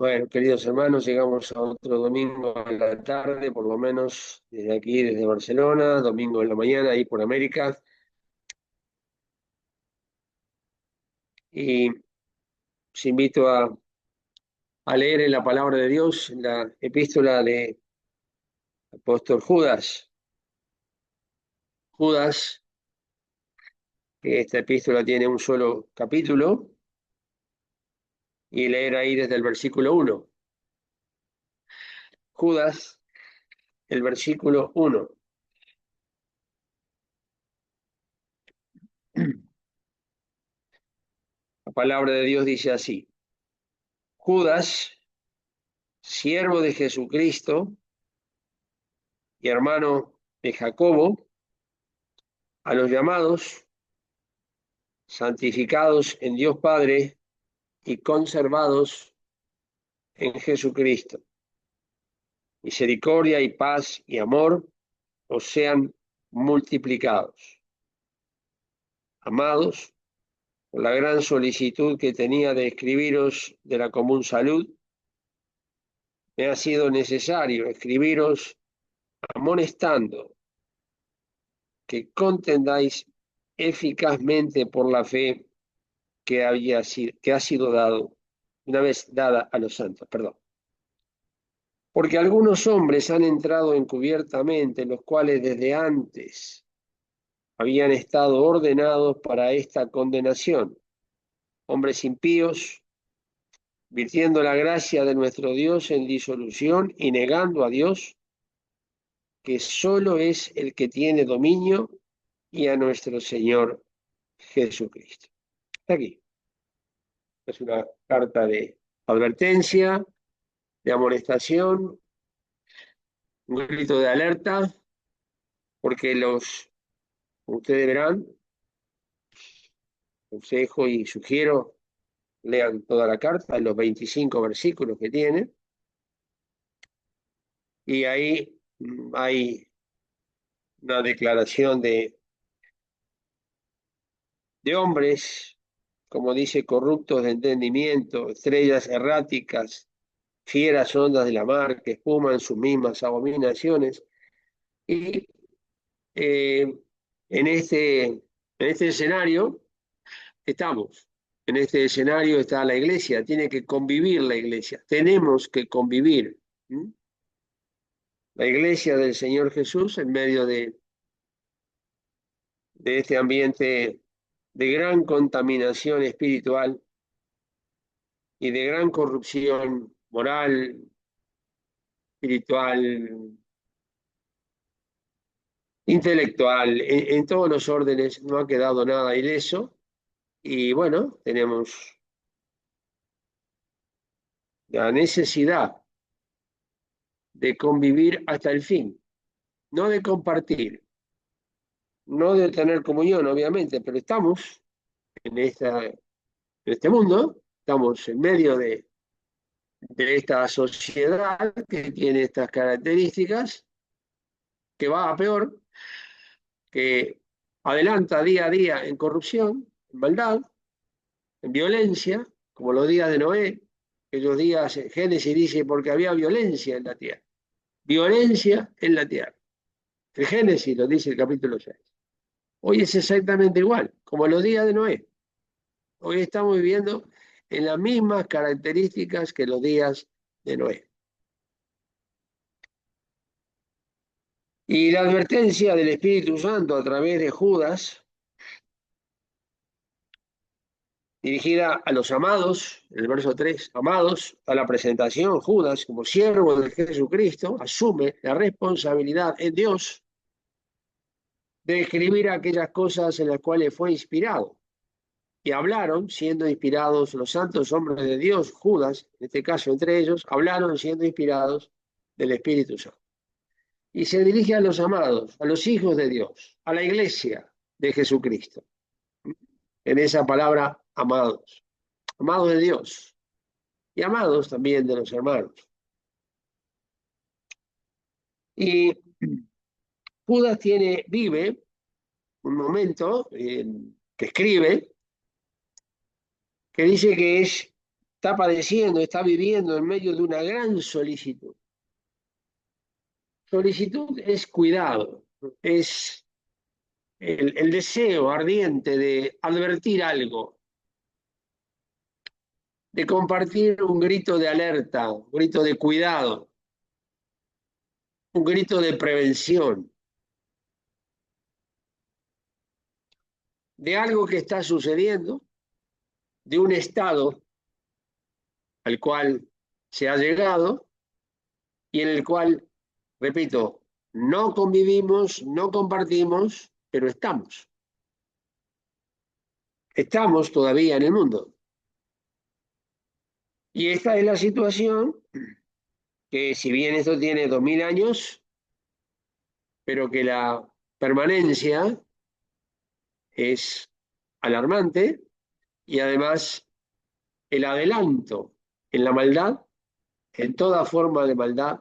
Bueno, queridos hermanos, llegamos a otro domingo en la tarde, por lo menos desde aquí, desde Barcelona, domingo en la mañana, ahí por América. Y os invito a leer en la palabra de Dios, en la epístola de apóstol Judas. Judas, que esta epístola tiene un solo capítulo, y leer ahí desde el versículo 1. Judas, el versículo 1. La palabra de Dios dice así: Judas, siervo de Jesucristo y hermano de Jacobo, a los llamados, santificados en Dios Padre y conservados en Jesucristo. Misericordia y paz y amor os sean multiplicados. Amados, por la gran solicitud que tenía de escribiros de la común salud, me ha sido necesario escribiros amonestando que contendáis eficazmente por la fe que ha sido dado, una vez dada a los santos, perdón. Porque algunos hombres han entrado encubiertamente, los cuales desde antes habían estado ordenados para esta condenación, hombres impíos, virtiendo la gracia de nuestro Dios en disolución y negando a Dios, que solo es el que tiene dominio, y a nuestro Señor Jesucristo. Hasta aquí. Es una carta de advertencia, de amonestación, un grito de alerta, porque ustedes verán, consejo y sugiero, lean toda la carta, los 25 versículos que tiene, y ahí hay una declaración de hombres, como dice, corruptos de entendimiento, estrellas erráticas, fieras ondas de la mar que espuman sus mismas abominaciones. Y eh, en este escenario estamos. En este escenario está la iglesia, tiene que convivir la iglesia, tenemos que convivir. La iglesia del Señor Jesús en medio de este ambiente de gran contaminación espiritual y de gran corrupción moral, espiritual, intelectual, en todos los órdenes. No ha quedado nada ileso, y bueno, tenemos la necesidad de convivir hasta el fin, no de compartir, no de tener comunión, obviamente, pero estamos en este mundo, estamos en medio de esta sociedad que tiene estas características, que va a peor, que adelanta día a día en corrupción, en maldad, en violencia, como los días de Noé. Aquellos días en Génesis dice, porque había violencia en la tierra. Violencia en la tierra. En Génesis lo dice el capítulo 6. Hoy es exactamente igual, como los días de Noé. Hoy estamos viviendo en las mismas características que los días de Noé. Y la advertencia del Espíritu Santo a través de Judas, dirigida a los amados, en el verso 3, amados, a la presentación, Judas, como siervo de Jesucristo, asume la responsabilidad en Dios de escribir aquellas cosas en las cuales fue inspirado. Y hablaron, siendo inspirados los santos hombres de Dios, Judas, en este caso entre ellos, hablaron siendo inspirados del Espíritu Santo. Y se dirige a los amados, a los hijos de Dios, a la iglesia de Jesucristo. En esa palabra, amados, amados de Dios y amados también de los hermanos. Y Judas vive un momento que escribe, que dice que es está padeciendo, está viviendo en medio de una gran solicitud. Solicitud es cuidado, es el deseo ardiente de advertir algo, de compartir un grito de alerta, un grito de cuidado, un grito de prevención, de algo que está sucediendo, de un estado al cual se ha llegado y en el cual, repito, no convivimos, no compartimos, pero estamos. Estamos todavía en el mundo. Y esta es la situación que, si bien esto tiene 2000 años, pero que la permanencia es alarmante y además el adelanto en la maldad, en toda forma de maldad,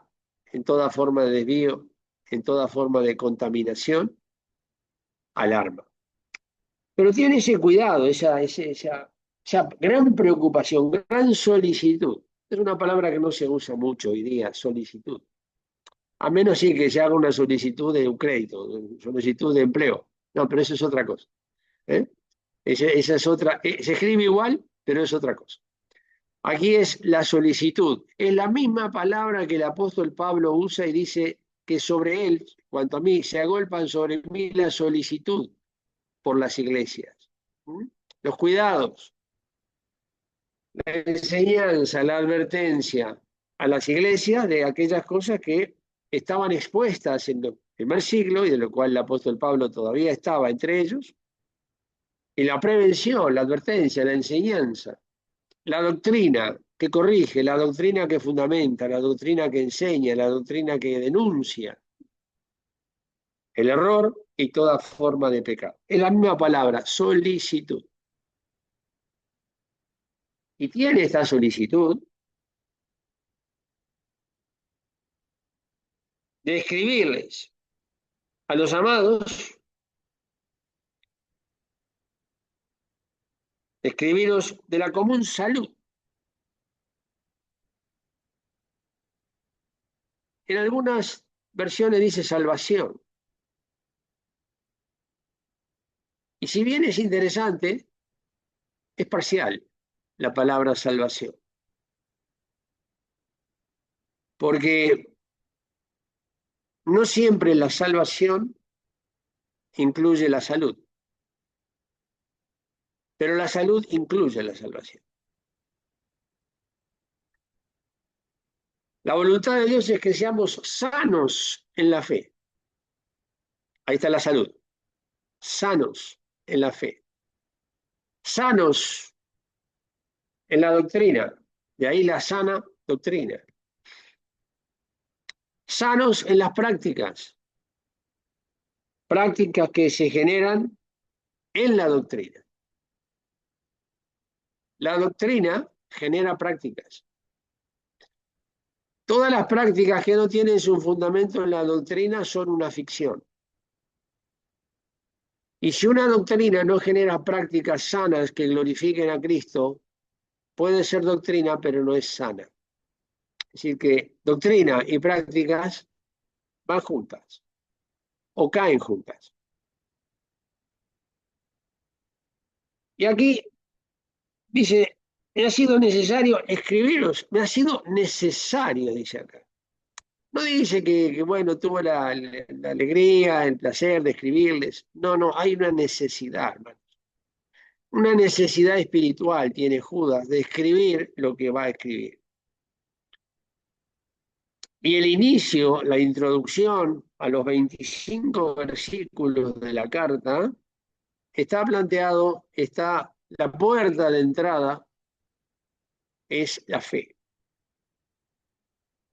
en toda forma de desvío, en toda forma de contaminación, alarma. Pero tiene ese cuidado, esa gran preocupación, gran solicitud. Es una palabra que no se usa mucho hoy día, solicitud. A menos sí que se haga una solicitud de un crédito, solicitud de empleo. No, pero eso es otra cosa. ¿Eh? Esa es otra, se escribe igual, pero es otra cosa. Aquí es la solicitud. Es la misma palabra que el apóstol Pablo usa y dice que sobre él, cuanto a mí, se agolpan sobre mí la solicitud por las iglesias. Los cuidados, la enseñanza, la advertencia a las iglesias de aquellas cosas que estaban expuestas en el primer siglo y de lo cual el apóstol Pablo todavía estaba entre ellos, y la prevención, la advertencia, la enseñanza, la doctrina que corrige, la doctrina que fundamenta, la doctrina que enseña, la doctrina que denuncia el error y toda forma de pecado. Es la misma palabra, solicitud. Y tiene esta solicitud de escribirles a los amados, de escribiros de la común salud. En algunas versiones dice salvación. Y si bien es interesante, es parcial la palabra salvación. Porque no siempre la salvación incluye la salud, pero la salud incluye la salvación. La voluntad de Dios es que seamos sanos en la fe. Ahí está la salud. Sanos en la fe. Sanos en la doctrina. De ahí la sana doctrina. Sanos en las prácticas. Prácticas que se generan en la doctrina. La doctrina genera prácticas. Todas las prácticas que no tienen su fundamento en la doctrina son una ficción. Y si una doctrina no genera prácticas sanas que glorifiquen a Cristo, puede ser doctrina, pero no es sana. Es decir, que doctrina y prácticas van juntas o caen juntas. Y aquí dice, me ha sido necesario escribiros, me ha sido necesario, dice acá. No dice que bueno, tuvo la alegría, el placer de escribirles. No, hay una necesidad, hermano. Una necesidad espiritual tiene Judas de escribir lo que va a escribir. Y el inicio, la introducción a los 25 versículos de la carta, está planteado, está la puerta de entrada, es la fe.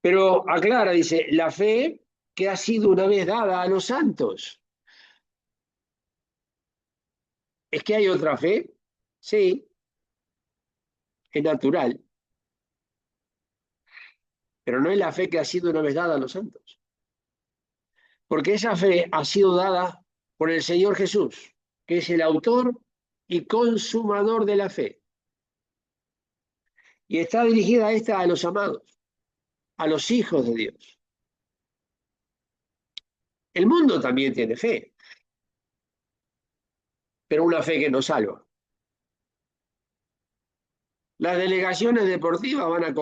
Pero aclara, dice, la fe que ha sido una vez dada a los santos. ¿Es que hay otra fe? Sí, es natural. Pero no es la fe que ha sido una vez dada a los santos. Porque esa fe ha sido dada por el Señor Jesús, que es el autor y consumador de la fe. Y está dirigida esta a los amados, a los hijos de Dios. El mundo también tiene fe, pero una fe que no salva. Las delegaciones deportivas van a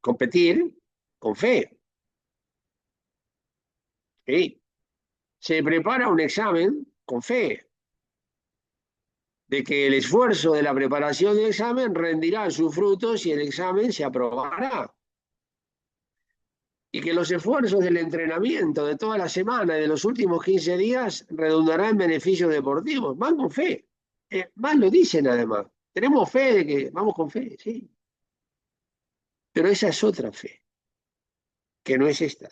competir con fe. ¿Sí? Se prepara un examen con fe, de que el esfuerzo de la preparación del examen rendirá sus frutos y el examen se aprobará. Y que los esfuerzos del entrenamiento de toda la semana y de los últimos 15 días redundarán en beneficios deportivos. Van con fe. Más lo dicen además. Tenemos fe de que vamos con fe, sí. Pero esa es otra fe, que no es esta.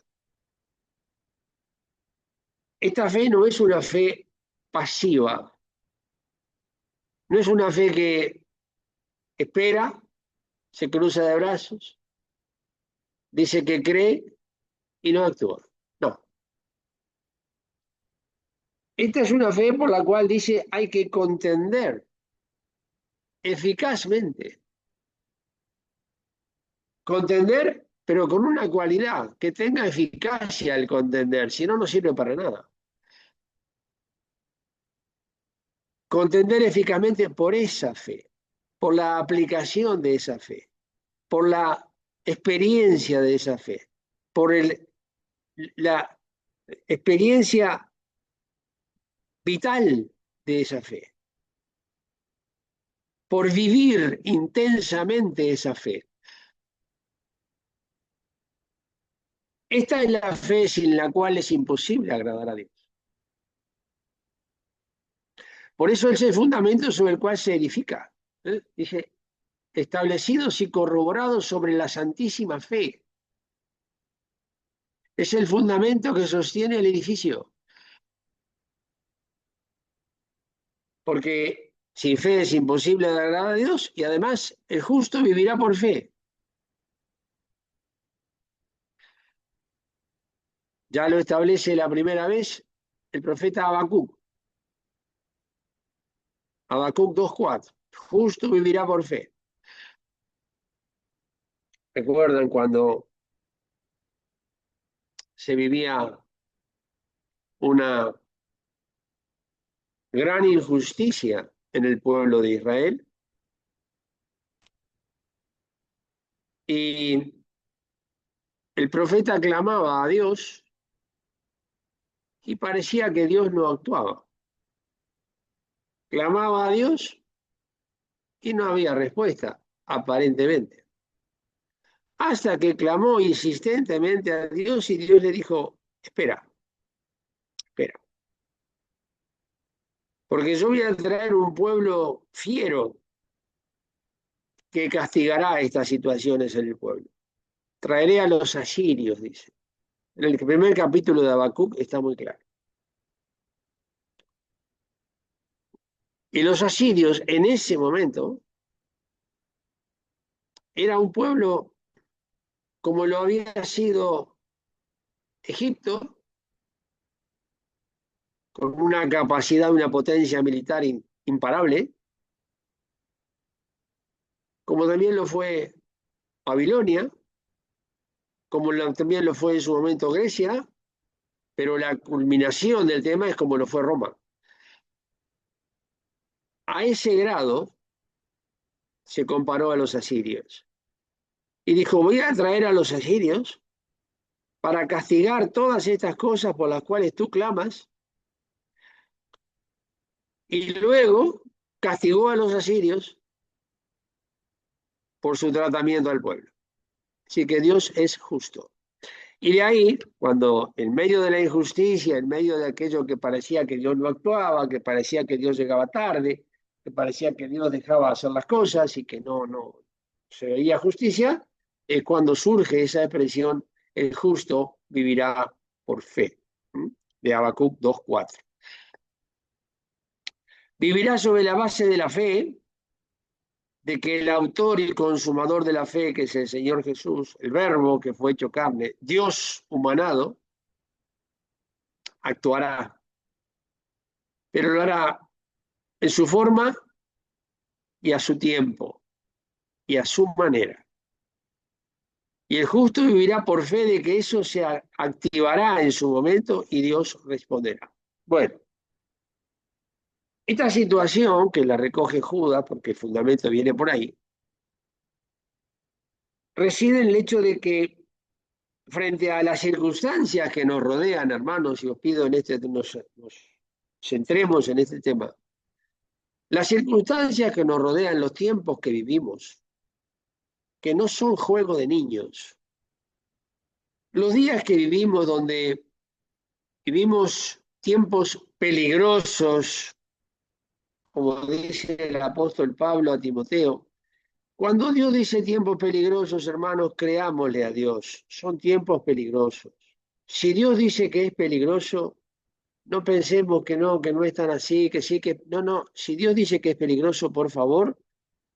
Esta fe no es una fe pasiva. No es una fe que espera, se cruza de brazos, dice que cree y no actúa. No. Esta es una fe por la cual dice hay que contender eficazmente. Contender, pero con una cualidad, que tenga eficacia el contender, si no, no sirve para nada. Contender eficazmente por esa fe, por la aplicación de esa fe, por la experiencia de esa fe, por la experiencia vital de esa fe, por vivir intensamente esa fe. Esta es la fe sin la cual es imposible agradar a Dios. Por eso es el fundamento sobre el cual se edifica. Dice, establecidos y corroborados sobre la santísima fe. Es el fundamento que sostiene el edificio. Porque sin fe es imposible agradar a Dios y además el justo vivirá por fe. Ya lo establece la primera vez el profeta Habacuc. Habacuc 2:4. Justo vivirá por fe. ¿Recuerdan cuando se vivía una gran injusticia en el pueblo de Israel? Y el profeta clamaba a Dios y parecía que Dios no actuaba. Clamaba a Dios y no había respuesta, aparentemente. Hasta que clamó insistentemente a Dios y Dios le dijo, espera, espera, porque yo voy a traer un pueblo fiero que castigará estas situaciones en el pueblo. Traeré a los asirios, dice. En el primer capítulo de Habacuc está muy claro. Y los asirios en ese momento era un pueblo como lo había sido Egipto, con una capacidad, una potencia militar imparable, como también lo fue Babilonia, como también lo fue en su momento Grecia, pero la culminación del tema es como lo fue Roma. A ese grado se comparó a los asirios. Y dijo, voy a traer a los asirios para castigar todas estas cosas por las cuales tú clamas. Y luego castigó a los asirios por su tratamiento al pueblo. Así que Dios es justo. Y de ahí, cuando en medio de la injusticia, en medio de aquello que parecía que Dios no actuaba, que parecía que Dios llegaba tarde, que parecía que Dios dejaba hacer las cosas y que no se veía justicia, es cuando surge esa expresión, el justo vivirá por fe, de Habacuc 2:4. Vivirá sobre la base de la fe, de que el autor y el consumador de la fe, que es el Señor Jesús, el Verbo que fue hecho carne, Dios humanado, actuará, pero lo hará en su forma y a su tiempo. y a su manera. Y el justo vivirá por fe de que eso se activará en su momento y Dios responderá. Bueno, esta situación que la recoge Judas, porque el fundamento viene por ahí, reside en el hecho de que frente a las circunstancias que nos rodean, hermanos, y os pido en nos centremos en este tema, las circunstancias que nos rodean, los tiempos que vivimos, que no son juego de niños, los días que vivimos donde vivimos tiempos peligrosos, como dice el apóstol Pablo a Timoteo. Cuando Dios dice tiempos peligrosos, hermanos, creámosle a Dios. Son tiempos peligrosos. Si Dios dice que es peligroso, no pensemos que no es tan así, que sí, que... No, no. Si Dios dice que es peligroso, por favor,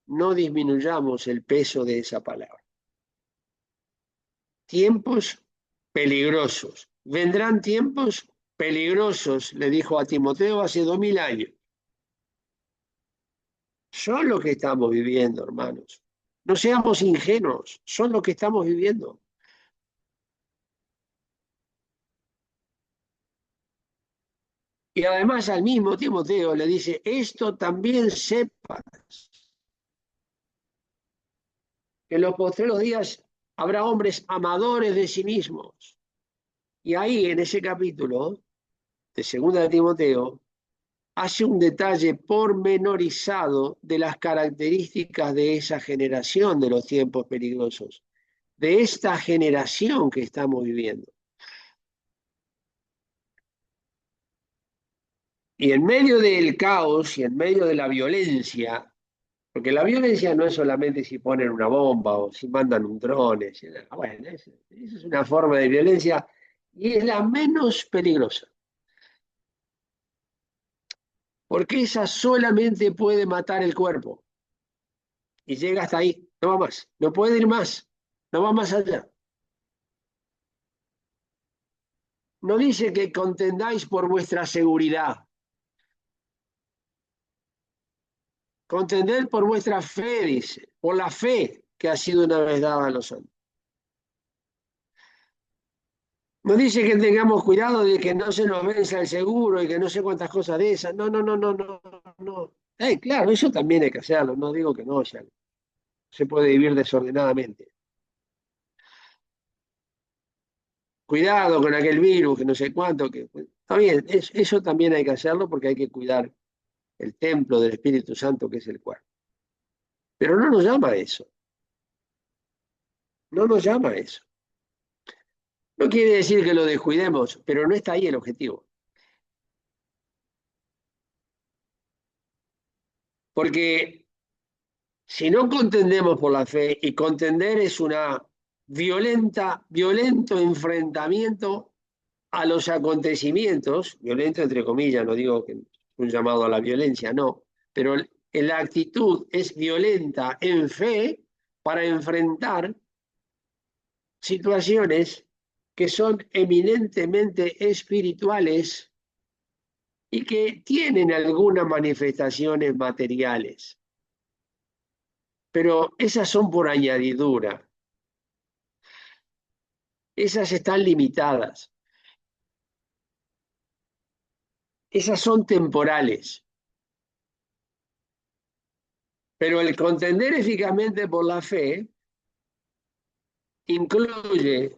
no disminuyamos el peso de esa palabra. Tiempos peligrosos. Vendrán tiempos peligrosos, le dijo a Timoteo hace 2000 años. Son lo que estamos viviendo, hermanos. No seamos ingenuos, son lo que estamos viviendo. Y además al mismo Timoteo le dice, esto también sepas, que en los postreros días habrá hombres amadores de sí mismos. Y ahí en ese capítulo de segunda de Timoteo hace un detalle pormenorizado de las características de esa generación de los tiempos peligrosos, de esta generación que estamos viviendo. Y en medio del caos y en medio de la violencia, porque la violencia no es solamente si ponen una bomba o si mandan un dron, bueno, esa es una forma de violencia y es la menos peligrosa, porque esa solamente puede matar el cuerpo y llega hasta ahí, no va más, no puede ir más, no va más allá. No dice que contendáis por vuestra seguridad, contended por vuestra fe, dice, por la fe que ha sido una vez dada a los santos. No dice que tengamos cuidado de que no se nos venza el seguro y que no sé cuántas cosas de esas. No, no, no, no, no, no. Claro, eso también hay que hacerlo. No digo que no, ya se puede vivir desordenadamente. Cuidado con aquel virus, que no sé cuánto, que está bien, eso también hay que hacerlo porque hay que cuidar el templo del Espíritu Santo que es el cuerpo. Pero no nos llama a eso. No nos llama a eso. No quiere decir que lo descuidemos, pero no está ahí el objetivo. Porque si no contendemos por la fe, y contender es una violento enfrentamiento a los acontecimientos, violento entre comillas, no digo que es un llamado a la violencia, no, pero la actitud es violenta en fe para enfrentar situaciones que son eminentemente espirituales y que tienen algunas manifestaciones materiales, pero esas son por añadidura. Esas están limitadas, esas son temporales, pero el contender eficazmente por la fe incluye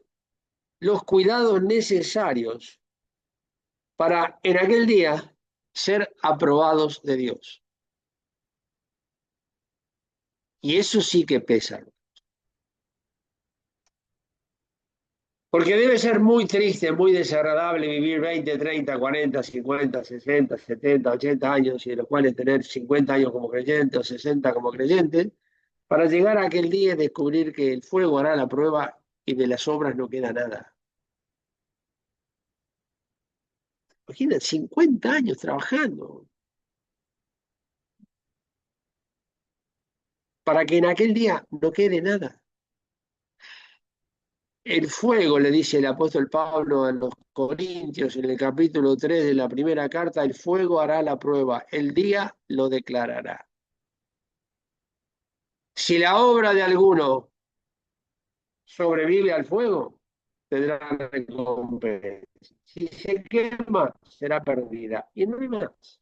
los cuidados necesarios para en aquel día ser aprobados de Dios. Y eso sí que pesa. Porque debe ser muy triste, muy desagradable vivir 20, 30, 40, 50, 60, 70, 80 años y de los cuales tener 50 años como creyente o 60 como creyente, para llegar a aquel día y descubrir que el fuego hará la prueba y de las obras no queda nada. Imagínate, 50 años trabajando para que en aquel día no quede nada. El fuego, le dice el apóstol Pablo a los Corintios en el capítulo 3 de la primera carta, el fuego hará la prueba, el día lo declarará. Si la obra de alguno sobrevive al fuego, tendrá recompensa. Si se quema, será perdida. Y no hay más.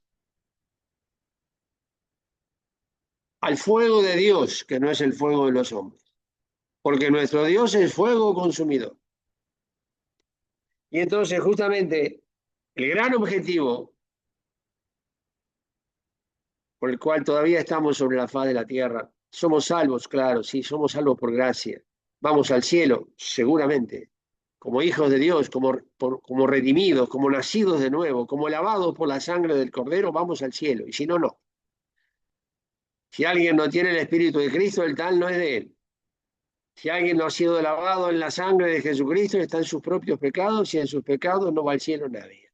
Al fuego de Dios, que no es el fuego de los hombres. Porque nuestro Dios es fuego consumidor. Y entonces, justamente, el gran objetivo por el cual todavía estamos sobre la faz de la tierra, somos salvos, claro, sí, somos salvos por gracia. Vamos al cielo, seguramente, como hijos de Dios, como redimidos, como nacidos de nuevo, como lavados por la sangre del Cordero, vamos al cielo. Y si no, no. Si alguien no tiene el Espíritu de Cristo, el tal no es de él. Si alguien no ha sido lavado en la sangre de Jesucristo, está en sus propios pecados y en sus pecados no va al cielo nadie.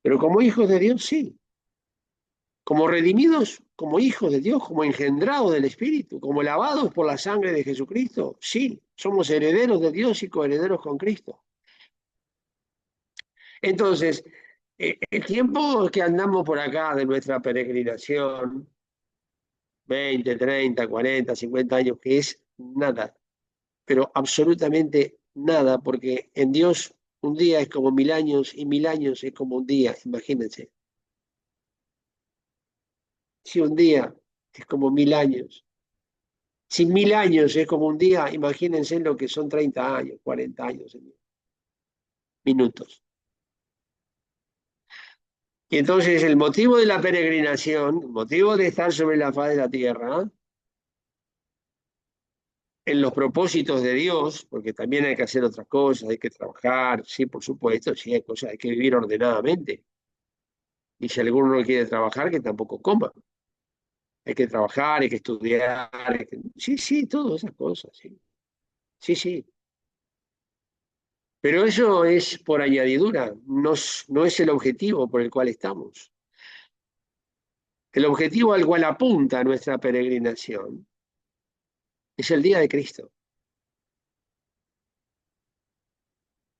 Pero como hijos de Dios, sí. Como redimidos, como hijos de Dios, como engendrados del Espíritu, como lavados por la sangre de Jesucristo, sí, somos herederos de Dios y coherederos con Cristo. Entonces, el tiempo que andamos por acá de nuestra peregrinación, 20, 30, 40, 50 años, que es nada, pero absolutamente nada, porque en Dios un día es como 1000 años y 1000 años es como un día, imagínense. Si un día es como 1000 años, si 1000 años es como un día, imagínense lo que son 30 años, 40 años en minutos. Y entonces el motivo de la peregrinación, el motivo de estar sobre la faz de la tierra, en los propósitos de Dios, porque también hay que hacer otras cosas, hay que trabajar, sí, por supuesto, sí, hay cosas, hay que vivir ordenadamente. Y si alguno no quiere trabajar, que tampoco coma. Hay que trabajar, hay que estudiar, sí, sí, todas esas cosas, sí. Sí, sí. Pero eso es por añadidura, no, no es el objetivo por el cual estamos. El objetivo al cual apunta nuestra peregrinación es el día de Cristo.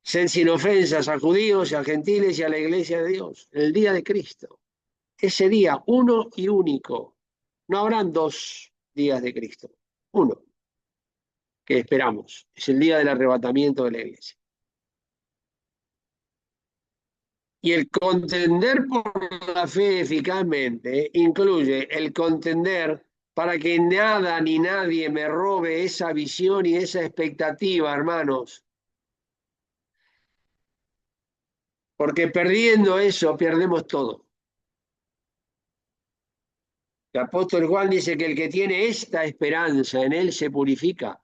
Ser sin ofensas a judíos, a gentiles y a la iglesia de Dios. El día de Cristo. Ese día, uno y único. No habrán dos días de Cristo. Uno, que esperamos. Es el día del arrebatamiento de la iglesia. Y el contender por la fe eficazmente incluye el contender para que nada ni nadie me robe esa visión y esa expectativa, hermanos. Porque perdiendo eso, perdemos todo. El apóstol Juan dice que el que tiene esta esperanza en él se purifica,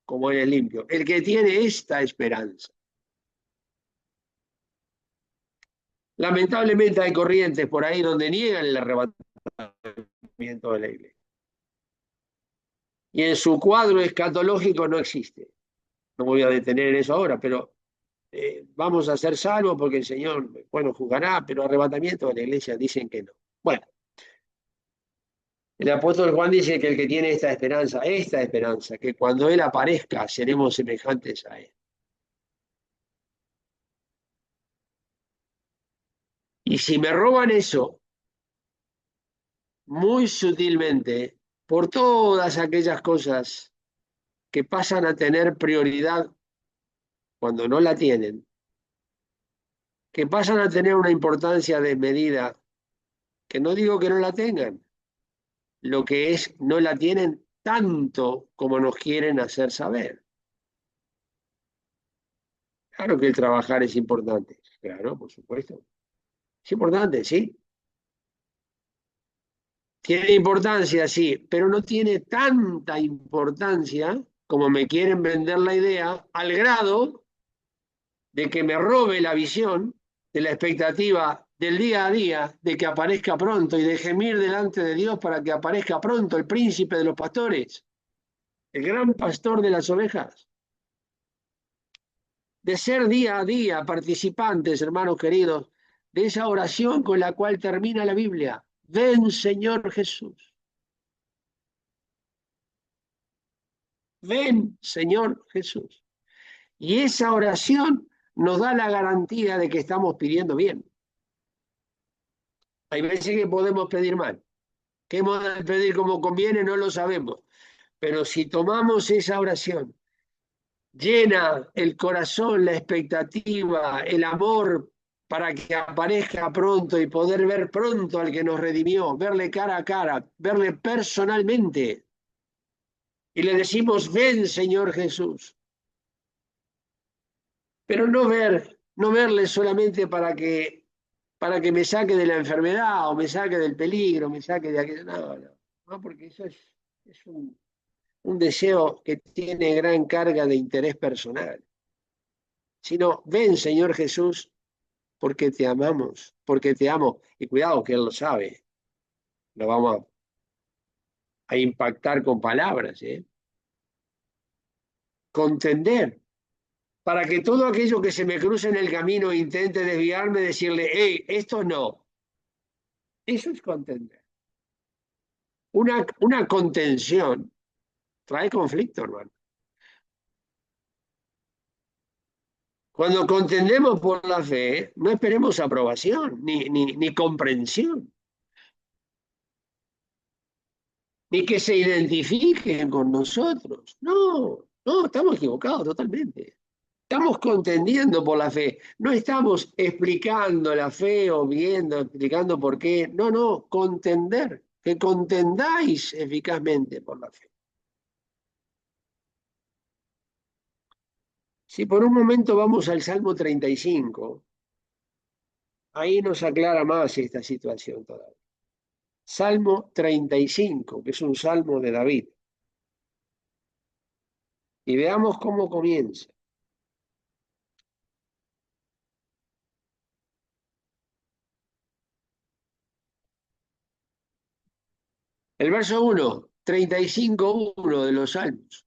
como él es limpio. El que tiene esta esperanza. Lamentablemente hay corrientes por ahí donde niegan el arrebatamiento de la iglesia. Y en su cuadro escatológico no existe. No voy a detener en eso ahora, pero vamos a ser salvos porque el Señor, bueno, juzgará, pero arrebatamiento de la iglesia dicen que no. Bueno, el apóstol Juan dice que el que tiene esta esperanza, que cuando Él aparezca seremos semejantes a Él. Y si me roban eso, muy sutilmente, por todas aquellas cosas que pasan a tener prioridad cuando no la tienen, que pasan a tener una importancia desmedida, que no digo que no la tengan, lo que es, no la tienen tanto como nos quieren hacer saber. Claro que el trabajar es importante, claro, por supuesto. Es importante, sí. Tiene importancia, sí, pero no tiene tanta importancia como me quieren vender la idea, al grado de que me robe la visión de la expectativa del día a día de que aparezca pronto y de gemir delante de Dios para que aparezca pronto el príncipe de los pastores, el gran pastor de las ovejas. De ser día a día participantes, hermanos queridos, de esa oración con la cual termina la Biblia. Ven, Señor Jesús. Ven, Señor Jesús. Y esa oración nos da la garantía de que estamos pidiendo bien. Hay veces que podemos pedir mal. ¿Qué hemos de pedir como conviene? No lo sabemos. Pero si tomamos esa oración, llena el corazón, la expectativa, el amor para que aparezca pronto y poder ver pronto al que nos redimió, verle cara a cara, verle personalmente. Y le decimos, ven, Señor Jesús. Pero no verle solamente para que me saque de la enfermedad o me saque del peligro, me saque de aquello. No, no, no, porque eso es un deseo que tiene gran carga de interés personal. Sino, ven, Señor Jesús, porque te amamos, porque te amo. Y cuidado, que Él lo sabe. Lo vamos a impactar con palabras, ¿eh? Contender, para que todo aquello que se me cruce en el camino e intente desviarme, decirle, hey, esto no. Eso es contender. Una contención trae conflicto, hermano. Cuando contendemos por la fe, no esperemos aprobación ni comprensión, ni que se identifiquen con nosotros. No, no, estamos equivocados totalmente. Estamos contendiendo por la fe. No estamos explicando la fe o viendo, explicando por qué. No, no, contender. Que contendáis eficazmente por la fe. Si por un momento vamos al Salmo 35, ahí nos aclara más esta situación todavía. Salmo 35, que es un salmo de David. Y veamos cómo comienza. El verso 1, 35:1 de los salmos.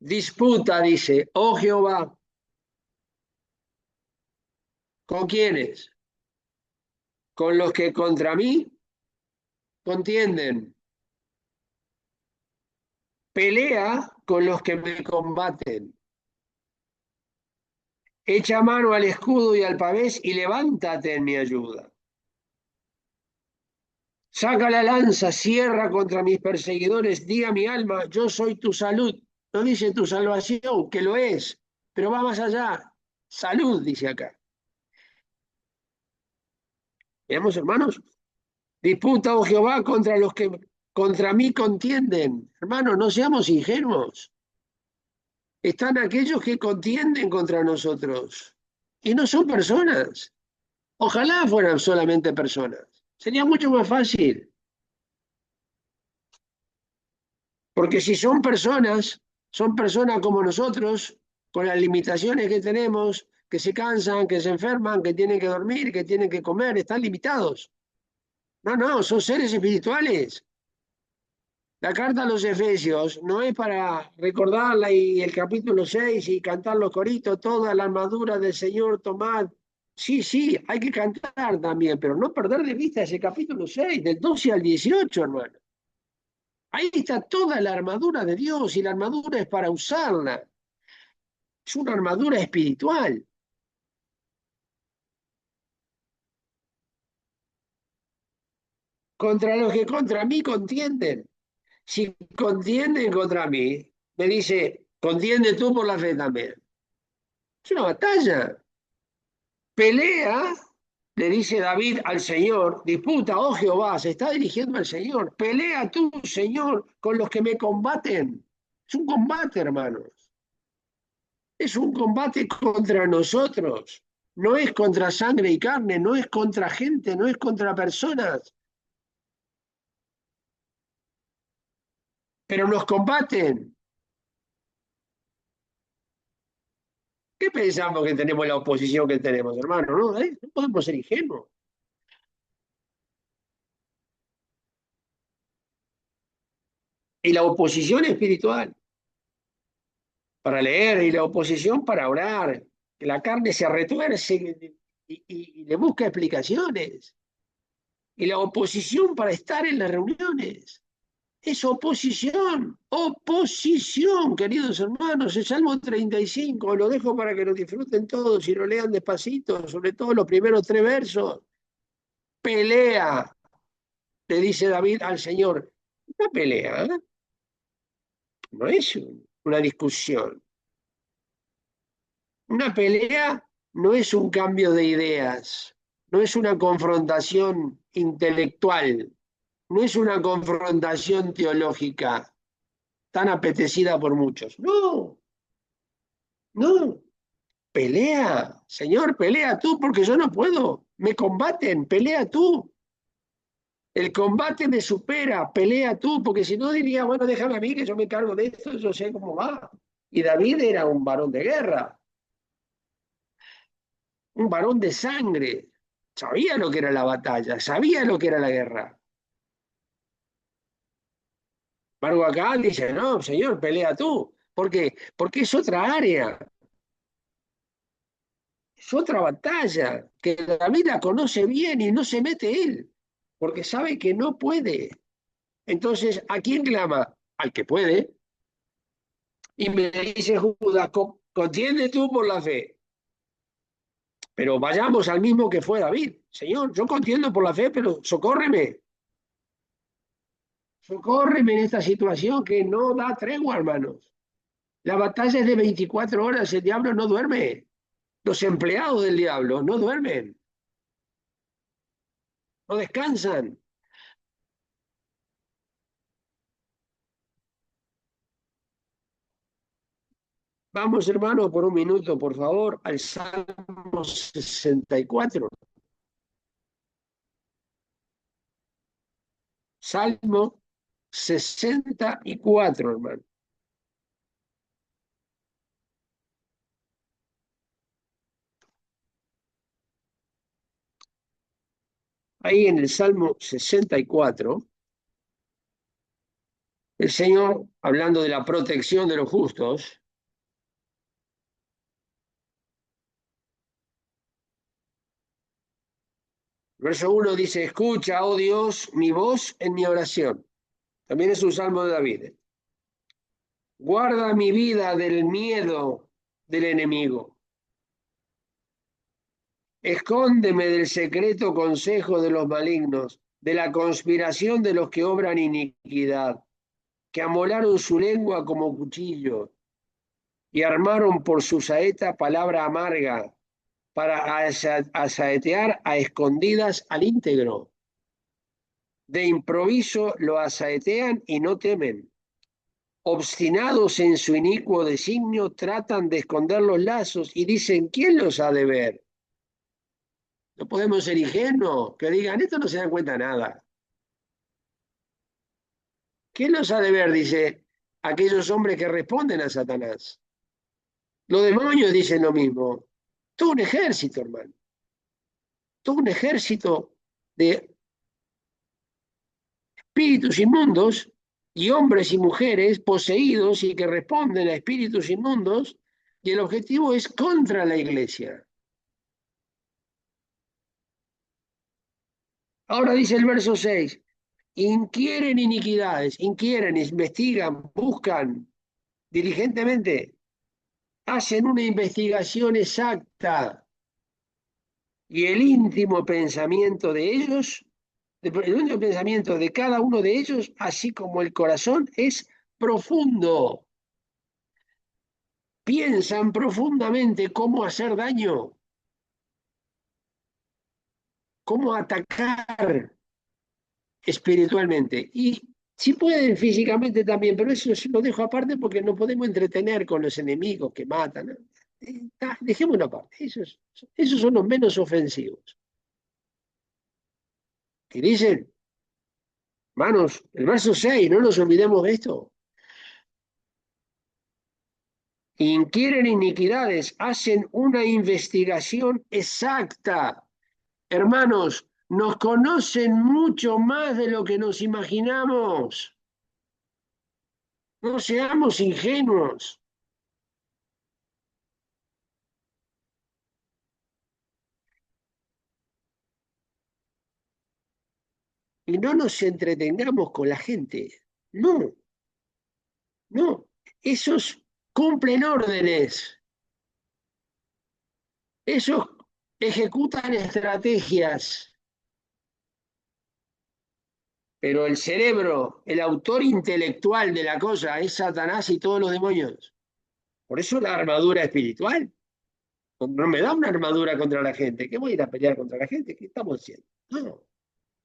Disputa, dice, oh Jehová, ¿con quiénes? Con los que contra mí contienden. Pelea con los que me combaten. Echa mano al escudo y al pavés y levántate en mi ayuda. Saca la lanza, cierra contra mis perseguidores, diga mi alma, yo soy tu salud. No dice tu salvación, que lo es, pero va más allá. Salud, dice acá. Veamos, hermanos. Disputa, oh Jehová, contra los que contra mí contienden. Hermanos, no seamos ingenuos. Están aquellos que contienden contra nosotros. Y no son personas. Ojalá fueran solamente personas. Sería mucho más fácil. Porque si son personas como nosotros, con las limitaciones que tenemos, que se cansan, que se enferman, que tienen que dormir, que tienen que comer, están limitados. No, no, son seres espirituales. La carta a los Efesios no es para recordarla y el capítulo 6 y cantar los coritos, toda la armadura del Señor, tomad. Sí, sí, hay que cantar también, pero no perder de vista ese capítulo 6, del 12 al 18, hermano. Ahí está toda la armadura de Dios y la armadura es para usarla. Es una armadura espiritual. Contra los que contra mí contienden. Si contienden contra mí, me dice, contiende tú por la fe también. Es una batalla. Pelea, le dice David al Señor, disputa, oh Jehová, se está dirigiendo al Señor. Pelea tú, Señor, con los que me combaten. Es un combate, hermanos. Es un combate contra nosotros. No es contra sangre y carne, no es contra gente, no es contra personas. Pero nos combaten. ¿Qué pensamos que tenemos la oposición que tenemos, hermano? No, no podemos ser ingenuos. Y la oposición espiritual para leer y la oposición para orar. Que la carne se retuerce y le busca explicaciones. Y la oposición para estar en las reuniones. Es oposición, oposición, queridos hermanos. El Salmo 35, lo dejo para que lo disfruten todos y lo lean despacito, sobre todo los primeros 3 versos. Pelea le dice David al Señor, una pelea, ¿eh? No es una discusión. Una pelea no es un cambio de ideas, no es una confrontación intelectual, no es una confrontación teológica tan apetecida por muchos. No, no. Pelea, Señor, pelea tú, porque yo no puedo. Me combaten, pelea tú. El combate me supera, pelea tú, porque si no diría, bueno, déjame a mí que yo me cargo de esto, yo sé cómo va. Y David era un varón de guerra, un varón de sangre. Sabía lo que era la batalla, sabía lo que era la guerra. Embargo, acá dice, no, señor, pelea tú. ¿Por qué? Porque es otra área, es otra batalla, que David la conoce bien y no se mete él, porque sabe que no puede. Entonces, ¿a quién clama? Al que puede. Y me dice Judas, contiende tú por la fe. Pero vayamos al mismo que fue David. Señor, yo contiendo por la fe, pero socórreme. Socórreme en esta situación que no da tregua, hermanos. La batalla es de 24 horas, el diablo no duerme. Los empleados del diablo no duermen, no descansan. Vamos, hermano, por un minuto, por favor, al Salmo 64. Salmo 64, hermano. Ahí en el Salmo 64, el Señor, hablando de la protección de los justos, verso 1 dice, escucha, oh Dios, mi voz en mi oración. También es un salmo de David. Guarda mi vida del miedo del enemigo. Escóndeme del secreto consejo de los malignos, de la conspiración de los que obran iniquidad, que amolaron su lengua como cuchillo y armaron por su saeta palabra amarga para asaetear a escondidas al íntegro. De improviso lo asaetean y no temen. Obstinados en su inicuo designio, tratan de esconder los lazos y dicen, ¿quién los ha de ver? No podemos ser ingenuos, que digan, esto no se dan cuenta de nada. ¿Quién los ha de ver? Dice aquellos hombres que responden a Satanás. Los demonios dicen lo mismo. Todo un ejército, hermano. Todo un ejército de espíritus inmundos y hombres y mujeres poseídos y que responden a espíritus inmundos, y el objetivo es contra la iglesia. Ahora dice el verso 6, inquieren iniquidades, inquieren, investigan, buscan diligentemente, hacen una investigación exacta y el íntimo pensamiento de ellos, el íntimo pensamiento de cada uno de ellos, así como el corazón, es profundo. Piensan profundamente cómo hacer daño, cómo atacar espiritualmente. Y sí pueden físicamente también, pero eso lo dejo aparte porque no podemos entretener con los enemigos que matan, ¿no? Dejémoslo aparte, esos son los menos ofensivos. ¿Qué dicen? Hermanos, el verso 6, no nos olvidemos de esto. Inquieren iniquidades, hacen una investigación exacta. Hermanos, nos conocen mucho más de lo que nos imaginamos. No seamos ingenuos. Y no nos entretengamos con la gente. No, no. Esos cumplen órdenes. Esos ejecutan estrategias. Pero el cerebro, el autor intelectual de la cosa es Satanás y todos los demonios. Por eso la armadura espiritual. No me da una armadura contra la gente. ¿Qué voy a ir a pelear contra la gente? ¿Qué estamos haciendo? No.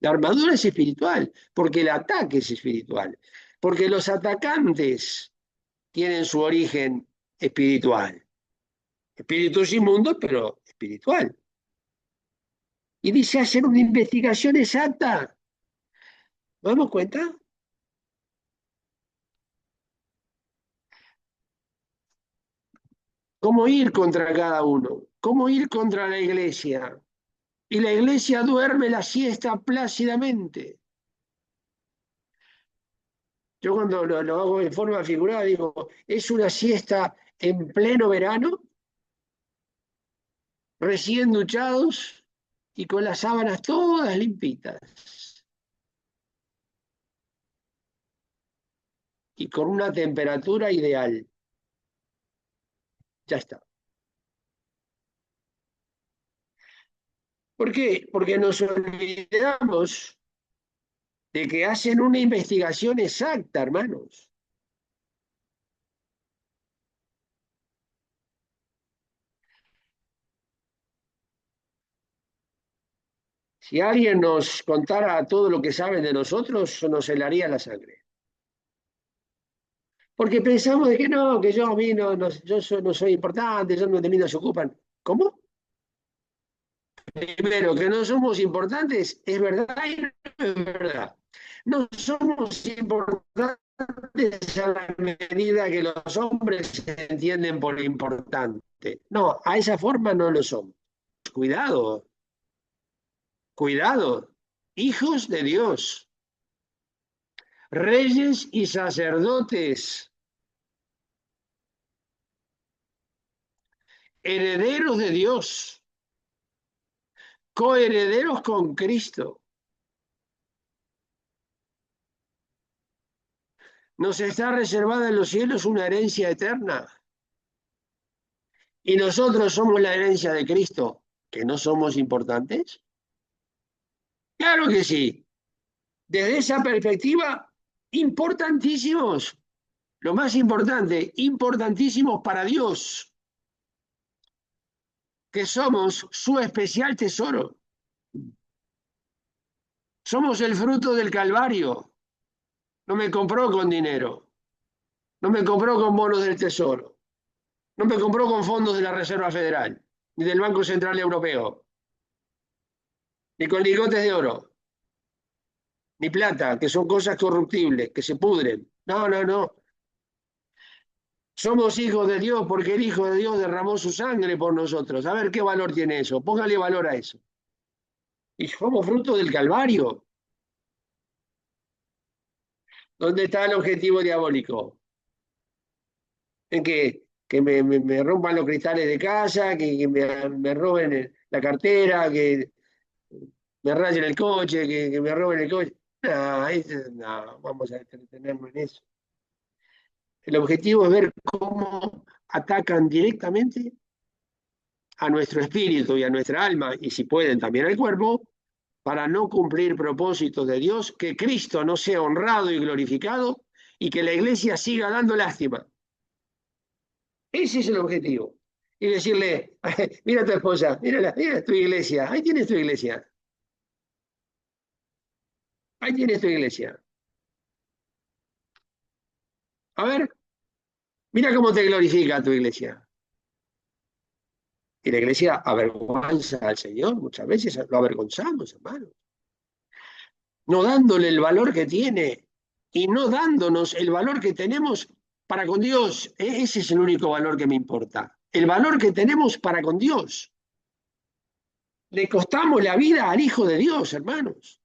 La armadura es espiritual, porque el ataque es espiritual. Porque los atacantes tienen su origen espiritual. Espíritus inmundos, pero espiritual. Y dice hacer una investigación exacta. ¿Nos damos cuenta? ¿Cómo ir contra cada uno? ¿Cómo ir contra la iglesia? Y la iglesia duerme la siesta plácidamente. Yo cuando lo hago en forma figurada digo, es una siesta en pleno verano, recién duchados y con las sábanas todas limpitas y con una temperatura ideal. Ya está. ¿Por qué? Porque nos olvidamos de que hacen una investigación exacta, hermanos. Si alguien nos contara todo lo que sabe de nosotros, nos helaría la sangre. Porque pensamos de que no, que yo a mí no soy importante, yo no, de mí no se ocupan. ¿Cómo? Primero, que no somos importantes, es verdad y no es verdad. No somos importantes a la medida que los hombres se entienden por importante. No, a esa forma no lo somos. Cuidado, cuidado. Hijos de Dios, reyes y sacerdotes, herederos de Dios, coherederos con Cristo. Nos está reservada en los cielos una herencia eterna. Y nosotros somos la herencia de Cristo, que no somos importantes. Claro que sí. Desde esa perspectiva, importantísimos. Lo más importante, importantísimos para Dios, que somos su especial tesoro. Somos el fruto del Calvario. No me compró con dinero. No me compró con bonos del Tesoro. No me compró con fondos de la Reserva Federal, ni del Banco Central Europeo, ni con lingotes de oro, ni plata, que son cosas corruptibles, que se pudren. No, no, no. Somos hijos de Dios porque el Hijo de Dios derramó su sangre por nosotros. A ver qué valor tiene eso. Póngale valor a eso. Y somos fruto del Calvario. ¿Dónde está el objetivo diabólico? En que me rompan los cristales de casa, que me roben la cartera, que me rayen el coche, que me roben el coche. No, no, vamos a detenernos en eso. El objetivo es ver cómo atacan directamente a nuestro espíritu y a nuestra alma, y si pueden también al cuerpo, para no cumplir propósitos de Dios, que Cristo no sea honrado y glorificado y que la iglesia siga dando lástima. Ese es el objetivo. Y decirle, mira a tu esposa, mira tu iglesia, ahí tienes tu iglesia, ahí tienes tu iglesia. A ver, mira cómo te glorifica tu iglesia. Y la iglesia avergüenza al Señor, muchas veces lo avergonzamos, hermano, no dándole el valor que tiene y no dándonos el valor que tenemos para con Dios. Ese es el único valor que me importa. El valor que tenemos para con Dios. Le costamos la vida al Hijo de Dios, hermanos.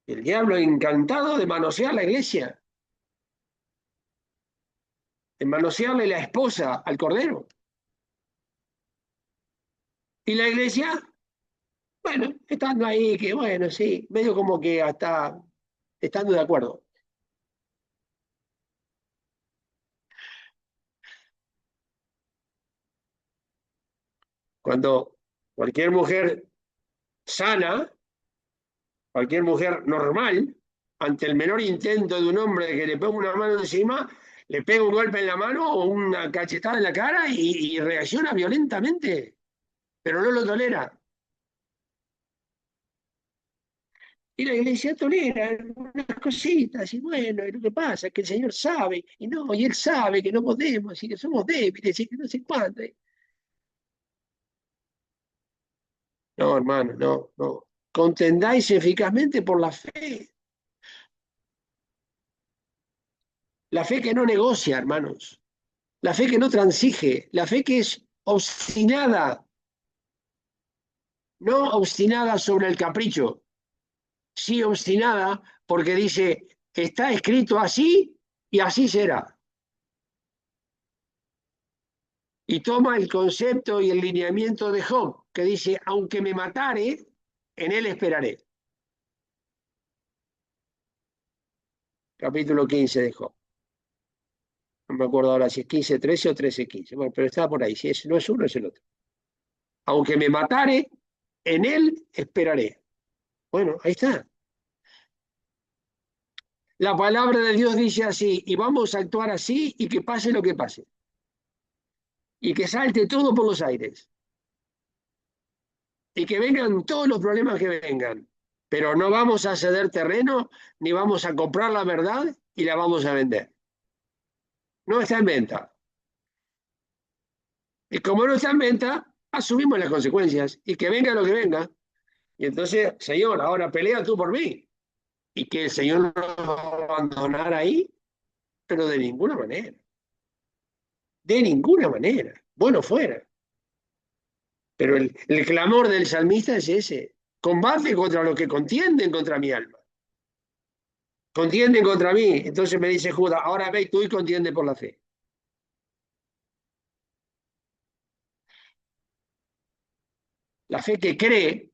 El diablo encantado de manosear la iglesia, de manosearle la esposa al cordero. Y la iglesia, bueno, estando ahí, que bueno, sí, medio como que hasta estando de acuerdo. Cuando cualquier mujer sana, cualquier mujer normal, ante el menor intento de un hombre de que le ponga una mano encima, le pega un golpe en la mano o una cachetada en la cara y reacciona violentamente, pero no lo tolera. Y la iglesia tolera algunas cositas, y bueno, y lo que pasa es que el Señor sabe, y no, y Él sabe que no podemos, y que somos débiles, y que no sé cuánto. No, hermano, no, no. Contendáis eficazmente por la fe. La fe que no negocia, hermanos. La fe que no transige. La fe que es obstinada. No obstinada sobre el capricho. Sí obstinada porque dice, está escrito así y así será. Y toma el concepto y el lineamiento de Job, que dice, aunque me matare, en él esperaré. Capítulo 15 de Job. No me acuerdo ahora si es 15:13 o 13:15. Bueno, pero está por ahí. Si no es uno, es el otro. Aunque me matare, en él esperaré. Bueno, ahí está. La palabra de Dios dice así, y vamos a actuar así y que pase lo que pase. Y que salte todo por los aires. Y que vengan todos los problemas que vengan. Pero no vamos a ceder terreno, ni vamos a comprar la verdad y la vamos a vender. No está en venta. Y como no está en venta, asumimos las consecuencias. Y que venga lo que venga. Y entonces, Señor, ahora pelea tú por mí. Y que el Señor no nos va a abandonar ahí, pero de ninguna manera. De ninguna manera. Bueno, fuera. Pero el clamor del salmista es ese. Combate contra los que contienden contra mi alma. Contienden contra mí. Entonces me dice Judas, ahora ve tú y contiende por la fe. La fe que cree,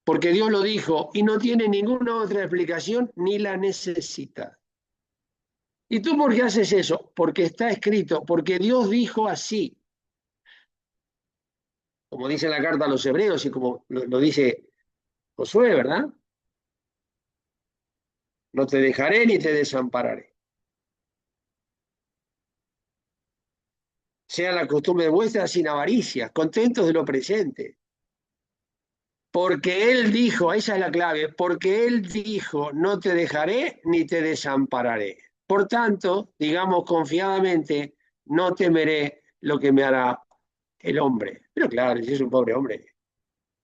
porque Dios lo dijo y no tiene ninguna otra explicación ni la necesita. ¿Y tú por qué haces eso? Porque está escrito, porque Dios dijo así. Como dice la carta a los hebreos y como lo dice Josué, ¿verdad? No te dejaré ni te desampararé. Sea la costumbre vuestra sin avaricia, contentos de lo presente. Porque Él dijo, esa es la clave, porque Él dijo, no te dejaré ni te desampararé. Por tanto, digamos confiadamente, no temeré lo que me hará el hombre. Pero claro, si es un pobre hombre,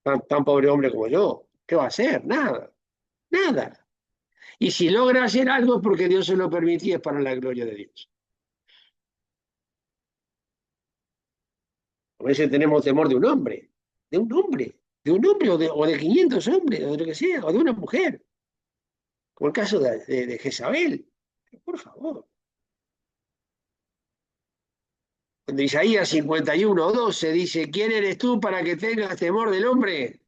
tan pobre hombre como yo, ¿qué va a hacer? Nada, nada. Y si logra hacer algo es porque Dios se lo permitía, es para la gloria de Dios. A veces tenemos temor de un hombre, de un hombre, de un hombre o de 500 hombres, o de lo que sea, o de una mujer, como el caso de Jezabel. Por favor. Cuando Isaías 51:12 dice, ¿quién eres tú para que tengas temor del hombre?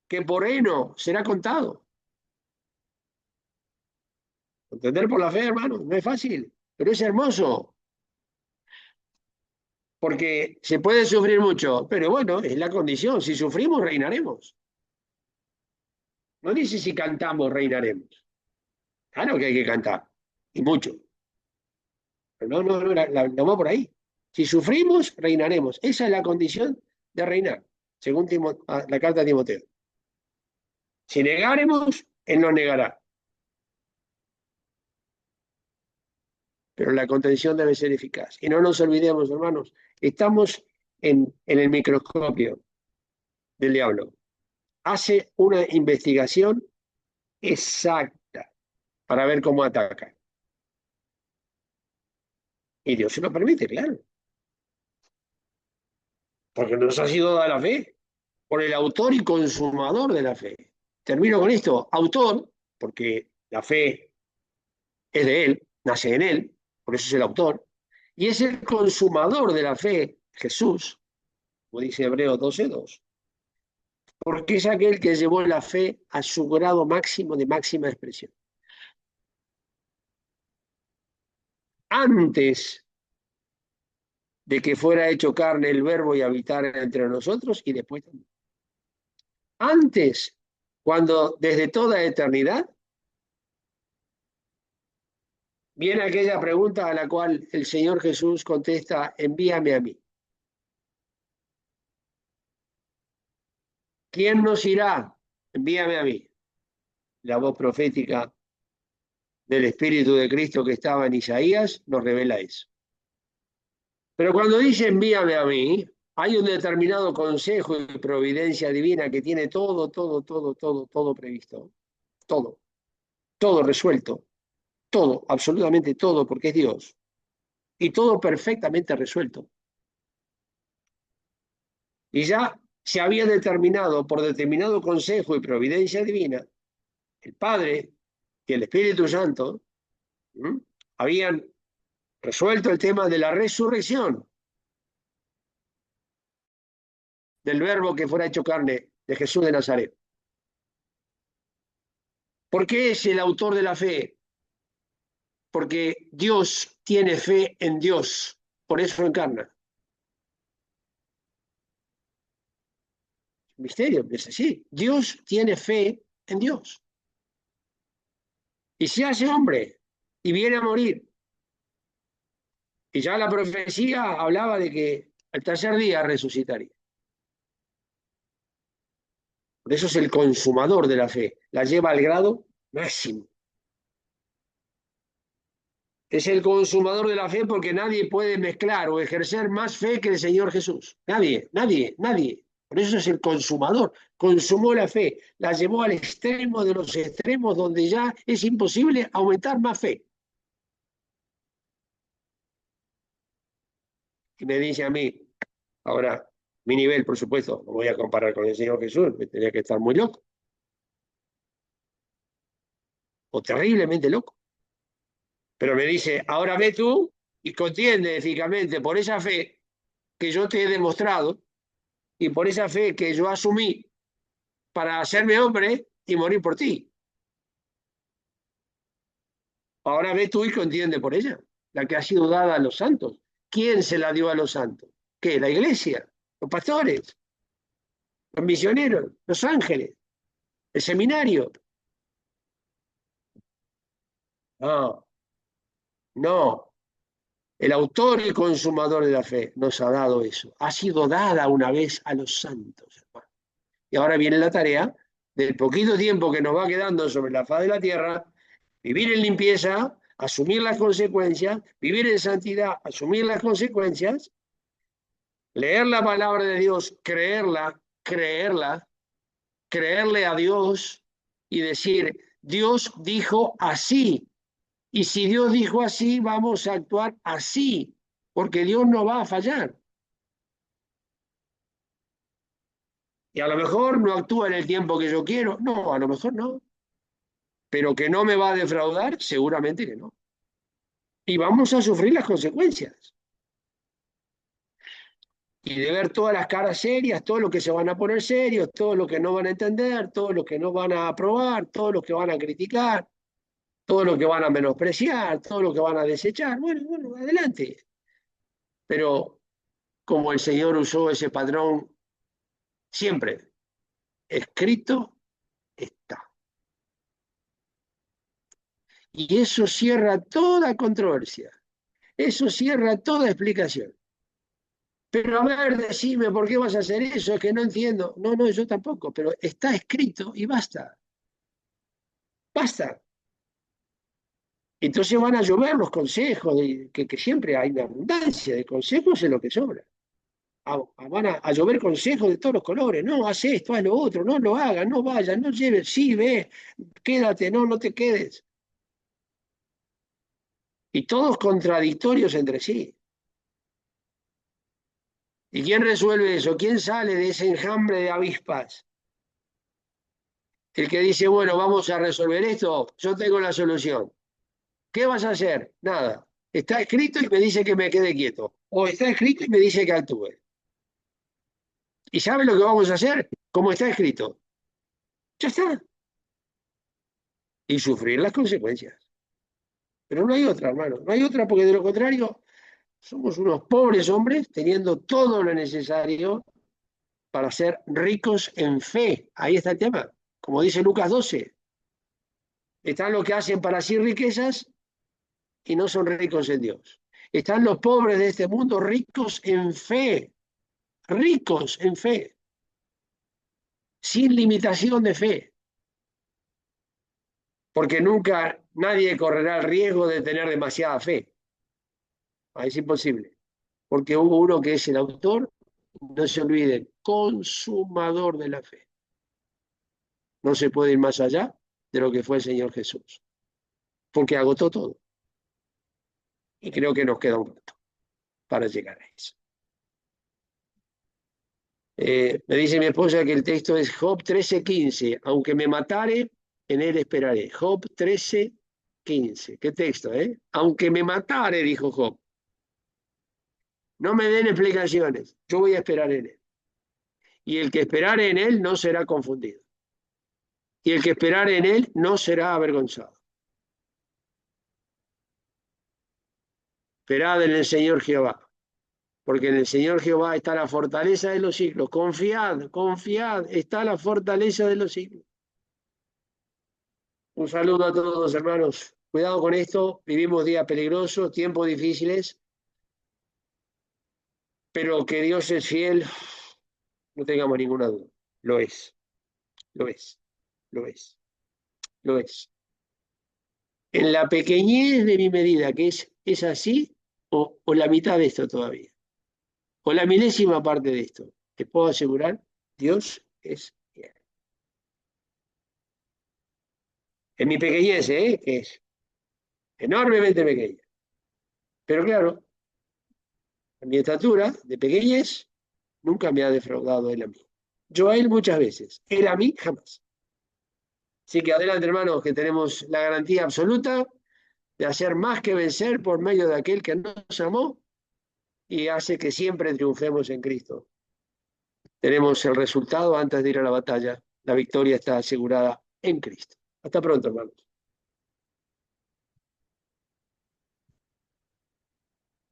Que por heno será contado. Entender por la fe, hermano, no es fácil, pero es hermoso, porque se puede sufrir mucho, pero bueno, es la condición. Si sufrimos, reinaremos. No dice si cantamos, reinaremos. Claro que hay que cantar, y mucho. Pero no, no, no, no va por ahí. Si sufrimos, reinaremos. Esa es la condición de reinar, según la carta de Timoteo. Si negaremos, él nos negará. Pero la contención debe ser eficaz. Y no nos olvidemos, hermanos, estamos en el microscopio del diablo. Hace una investigación exacta para ver cómo ataca. Y Dios se lo permite, claro, porque nos ha sido dada la fe por el autor y consumador de la fe. Termino con esto, autor, porque la fe es de él, nace en él, por eso es el autor, y es el consumador de la fe, Jesús, como dice Hebreos 12:2, porque es aquel que llevó la fe a su grado máximo de máxima expresión. Antes de que fuera hecho carne el verbo y habitar entre nosotros, y después también. Antes, cuando desde toda eternidad, viene aquella pregunta a la cual el Señor Jesús contesta, envíame a mí. ¿Quién nos irá? Envíame a mí. La voz profética del Espíritu de Cristo que estaba en Isaías nos revela eso. Pero cuando dice envíame a mí, hay un determinado consejo y providencia divina que tiene todo previsto. Todo resuelto. Todo, absolutamente todo, porque es Dios. Y todo perfectamente resuelto. Y ya se había determinado por determinado consejo y providencia divina, el Padre y el Espíritu Santo habían resuelto el tema de la resurrección del verbo que fuera hecho carne de Jesús de Nazaret. ¿Por qué es el autor de la fe? Porque Dios tiene fe en Dios, por eso encarna. Misterio, es así. Dios tiene fe en Dios. Y se hace hombre y viene a morir. Y ya la profecía hablaba de que al tercer día resucitaría. Por eso es el consumador de la fe. La lleva al grado máximo. Es el consumador de la fe porque nadie puede mezclar o ejercer más fe que el Señor Jesús. Nadie. Por eso es el consumador. Consumó la fe, la llevó al extremo de los extremos donde ya es imposible aumentar más fe. Y me dice a mí, ahora, mi nivel, por supuesto, no voy a comparar con el Señor Jesús, me tendría que estar muy loco. O terriblemente loco. Pero me dice, ahora ve tú y contiende eficazmente por esa fe que yo te he demostrado y por esa fe que yo asumí para hacerme hombre y morir por ti. Ahora ve tú y contiende por ella, la que ha sido dada a los santos. ¿Quién se la dio a los santos? ¿Qué? La iglesia, los pastores, los misioneros, los ángeles, el seminario. No, no. El autor y consumador de la fe nos ha dado eso. Ha sido dada una vez a los santos, hermano. Y ahora viene la tarea del poquito tiempo que nos va quedando sobre la faz de la tierra, vivir en limpieza, asumir las consecuencias, vivir en santidad, asumir las consecuencias, leer la palabra de Dios, creerle a Dios y decir, Dios dijo así. Y si Dios dijo así, vamos a actuar así, porque Dios no va a fallar. Y a lo mejor no actúa en el tiempo que yo quiero. No, a lo mejor no. Pero que no me va a defraudar, seguramente que no. Y vamos a sufrir las consecuencias. Y de ver todas las caras serias, todos los que se van a poner serios, todos los que no van a entender, todos los que no van a aprobar, todos los que van a criticar, todos los que van a menospreciar, todos los que van a desechar. Bueno, adelante. Pero como el Señor usó ese patrón siempre, escrito está. Y eso cierra toda controversia. Eso cierra toda explicación. Pero a ver, decime, ¿por qué vas a hacer eso? Es que no entiendo. No, yo tampoco, pero está escrito y basta. Basta. Entonces van a llover los consejos, que siempre hay una abundancia de consejos en lo que sobra. Van a llover consejos de todos los colores. No, haz esto, haz lo otro, no lo hagas, no vayas, no lleves, sí, ve, quédate, no te quedes. Y todos contradictorios entre sí. ¿Y quién resuelve eso? ¿Quién sale de ese enjambre de avispas? El que dice, bueno, vamos a resolver esto, yo tengo la solución. ¿Qué vas a hacer? Nada. Está escrito y me dice que me quede quieto. O está escrito y me dice que actúe. ¿Y sabe lo que vamos a hacer? Como está escrito. Ya está. Y sufrir las consecuencias. Pero no hay otra, hermano. No hay otra porque de lo contrario Somos unos pobres hombres teniendo todo lo necesario para ser ricos en fe. Ahí está el tema. Como dice Lucas 12, están los que hacen para sí riquezas y no son ricos en Dios. Están los pobres de este mundo ricos en fe, sin limitación de fe, porque nunca nadie correrá el riesgo de tener demasiada fe. Es imposible, porque hubo uno que es el autor, no se olviden, consumador de la fe. No se puede ir más allá de lo que fue el Señor Jesús, porque agotó todo. Y creo que nos queda un rato para llegar a eso. Me dice mi esposa que el texto es Job 13:15. Aunque me matare, en él esperaré. Job 13:15. ¿Qué texto, eh? Aunque me matare, dijo Job. No me den explicaciones. Yo voy a esperar en él. Y el que esperare en él no será confundido. Y el que esperare en él no será avergonzado. Esperad en el Señor Jehová, porque en el Señor Jehová está la fortaleza de los siglos. Confiad, confiad, está la fortaleza de los siglos. Un saludo a todos, hermanos. Cuidado con esto, vivimos días peligrosos, tiempos difíciles, pero que Dios es fiel, no tengamos ninguna duda. Lo es, lo es, lo es, lo es. En la pequeñez de mi medida, que es así, o la mitad de esto todavía, o la milésima parte de esto, te puedo asegurar, Dios es fiel. En mi pequeñez, que es enormemente pequeña. Pero claro, en mi estatura de pequeñez, nunca me ha defraudado él a mí. Yo a él muchas veces, él a mí jamás. Así que adelante, hermanos, que tenemos la garantía absoluta de hacer más que vencer por medio de aquel que nos amó y hace que siempre triunfemos en Cristo. Tenemos el resultado antes de ir a la batalla. La victoria está asegurada en Cristo. Hasta pronto, hermanos.